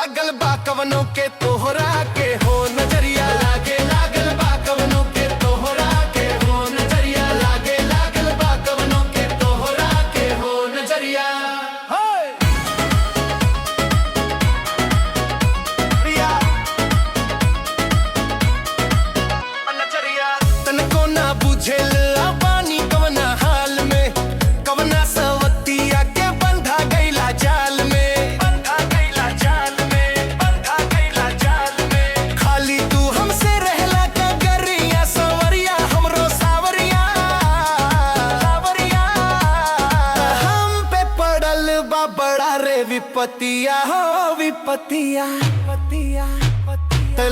लागल बा कवनों के तोहरा के हो नजरिया लागे लागल बा कवनों के तोहरा के हो नजरिया लागे लागल बा कवनों के तोहरा के हो नजरिया तनको ना बुझेल पानी कवना हाल में कवना सवतिया के बंधा गईला जाल में बंधा गईला जाल में बंधा गईला जाल में खाली तू हमसे रहला का गरिया सवरिया हमरो सावरिया सावरिया हम पे पड़ल बा बड़ा रे विपतिया हो विपतिया पतिया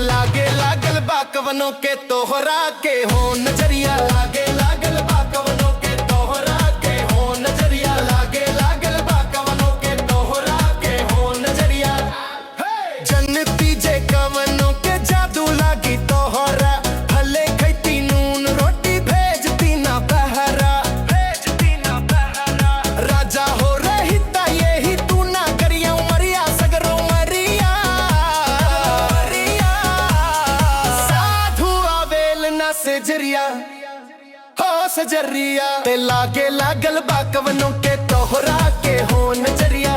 लागे लागल बा कवनों के तोहरा के हो नजरिया लागे लागल बा कवनों के तोहरा के हो नजरिया लागे लागल बा कवनों के तोहरा के हो नजरिया जनती जे कवनों के जादू लागी तोहरा भले खैती नून रोटी भेजती ना बहरा भेजती ना बहरा राजा हो रहिता यही तू ना करिया उमरिया सगरो मरिया सजरिया हो सजरिया ते लागे लागल बा कवनों के तोहरा के हो नजरिया